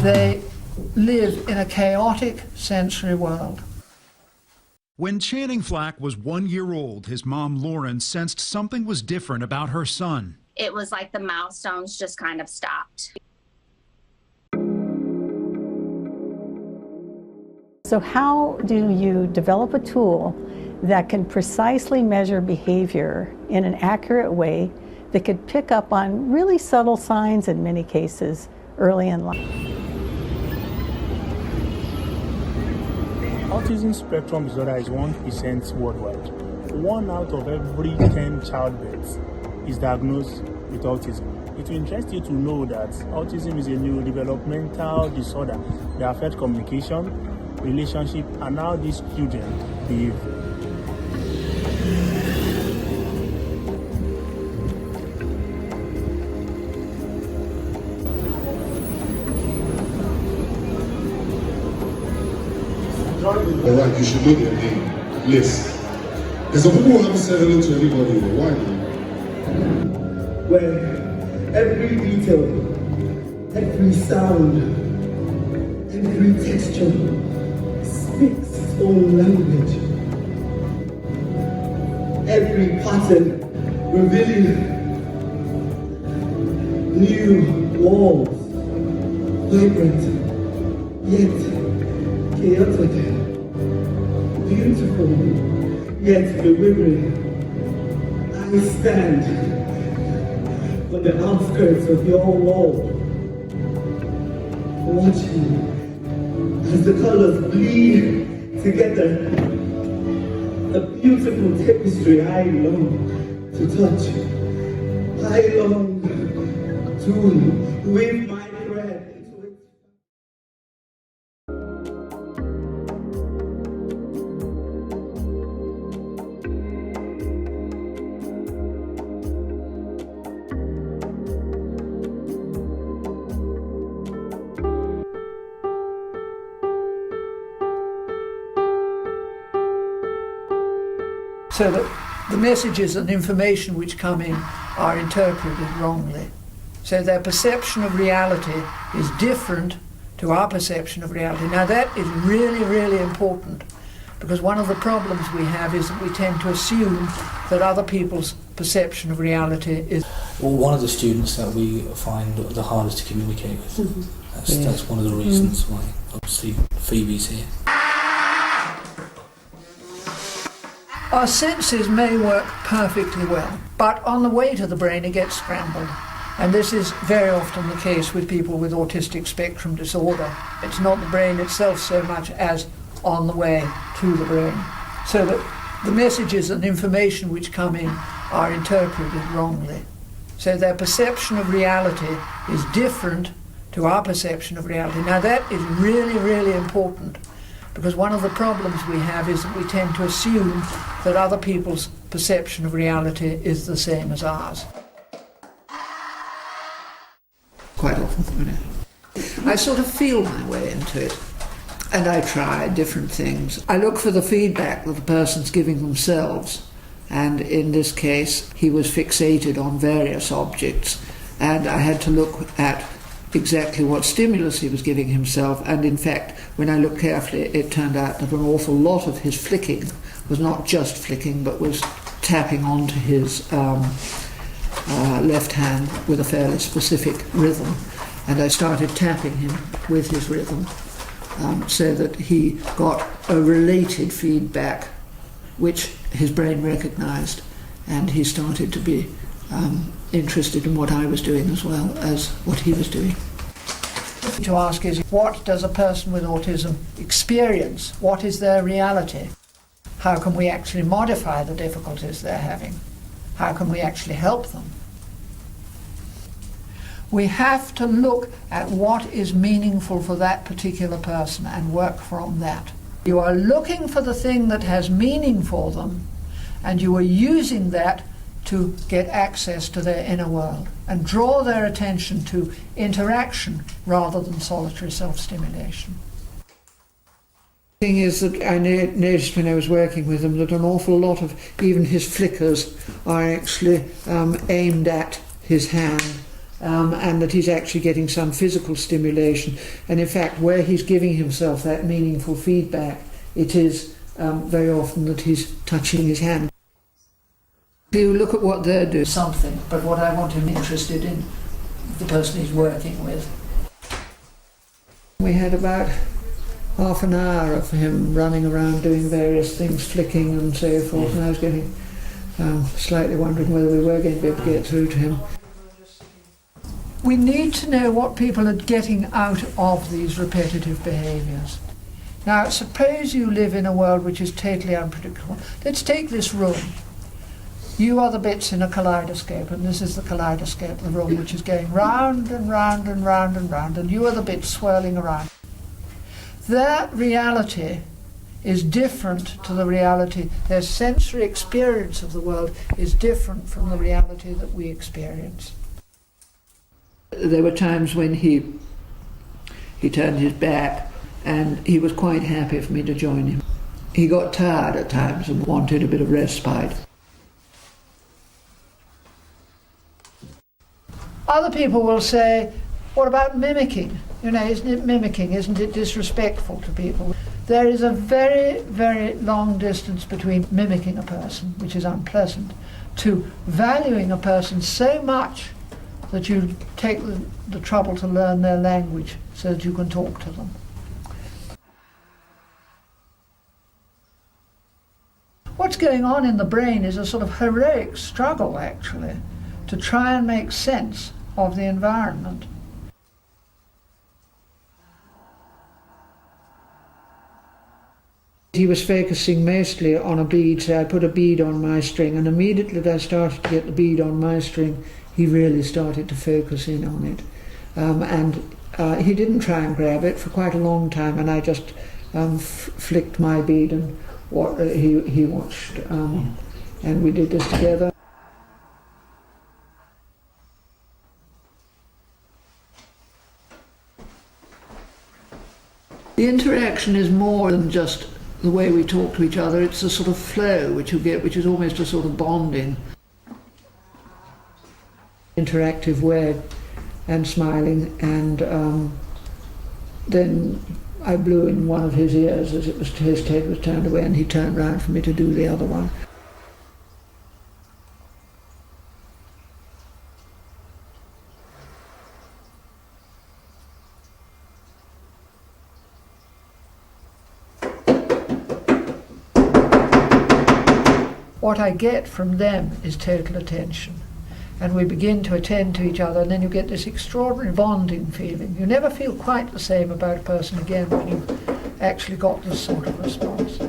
They live in a chaotic sensory world. When Channing Flack was 1 year old, his mom, Lauren, sensed something was different about her son. It was like the milestones just kind of stopped. So how do you develop a tool that can precisely measure behavior in an accurate way that could pick up on really subtle signs in many cases early in life? Autism spectrum disorder is 1% worldwide. 1 out of every 10 childbirths is diagnosed with autism. It will interest you to know that autism is a neurodevelopmental disorder that affects communication, relationship, and how these children behave. Alright, you should know their name. Yes. There's some people who haven't said hello to anybody. Why? Where every detail, every sound, every texture speaks its own language. Every pattern revealing new walls, vibrant, yet chaotic, beautiful, yet bewildering. I stand on the outskirts of your world, watching as the colors bleed together. A beautiful tapestry I long to touch. I long to weave my thread into it. So that the messages and information which come in are interpreted wrongly. So their perception of reality is different to our perception of reality. Now that is really, really important, because one of the problems we have is that we tend to assume that other people's perception of reality is... Well, one of the students that we find the hardest to communicate with. Mm-hmm. That's one of the reasons why obviously Phoebe's here. Our senses may work perfectly well, but on the way to the brain it gets scrambled. And this is very often the case with people with autistic spectrum disorder. It's not the brain itself so much as on the way to the brain. So that the messages and information which come in are interpreted wrongly. So their perception of reality is different to our perception of reality. Now that is really, really important, because one of the problems we have is that we tend to assume that other people's perception of reality is the same as ours. Quite often, I sort of feel my way into it, and I try different things. I look for the feedback that the person's giving themselves, and in this case, he was fixated on various objects, and I had to look at exactly what stimulus he was giving himself, and in fact, when I looked carefully, it turned out that an awful lot of his flicking was not just flicking, but was tapping onto his left hand with a fairly specific rhythm. And I started tapping him with his rhythm so that he got a related feedback which his brain recognized, and he started to be interested in what I was doing as well as what he was doing. To ask is, what does a person with autism experience? What is their reality? How can we actually modify the difficulties they're having? How can we actually help them? We have to look at what is meaningful for that particular person and work from that. You are looking for the thing that has meaning for them, and you are using that to get access to their inner world and draw their attention to interaction rather than solitary self-stimulation. The thing is that I noticed when I was working with him that an awful lot of even his flickers are actually aimed at his hand and that he's actually getting some physical stimulation. And in fact, where he's giving himself that meaningful feedback, it is very often that he's touching his hand. You look at what they're doing, something, but what I want him interested in, the person he's working with. We had about half an hour of him running around doing various things, flicking and so forth, and I was getting slightly wondering whether we were going to be able to get through to him. We need to know what people are getting out of these repetitive behaviours. Now, suppose you live in a world which is totally unpredictable. Let's take this room. You are the bits in a kaleidoscope, and this is the kaleidoscope of the room, which is going round and round and round and round, and you are the bits swirling around. Their reality is different to the reality. Their sensory experience of the world is different from the reality that we experience. There were times when he turned his back, and he was quite happy for me to join him. He got tired at times and wanted a bit of respite. Other people will say, what about mimicking? You know, isn't it mimicking? Isn't it disrespectful to people? There is a very, very long distance between mimicking a person, which is unpleasant, to valuing a person so much that you take the trouble to learn their language so that you can talk to them. What's going on in the brain is a sort of heroic struggle, actually, to try and make sense of the environment. He was focusing mostly on a bead, so I put a bead on my string, and immediately that I started to get the bead on my string, he really started to focus in on it. And he didn't try and grab it for quite a long time, and I just flicked my bead, and he watched, and we did this together. The interaction is more than just the way we talk to each other. It's a sort of flow which you get, which is almost a sort of bonding. Interactive way, and smiling, and then I blew in one of his ears as his head was turned away, and he turned round for me to do the other one. What I get from them is total attention. And we begin to attend to each other, and then you get this extraordinary bonding feeling. You never feel quite the same about a person again when you've actually got this sort of response.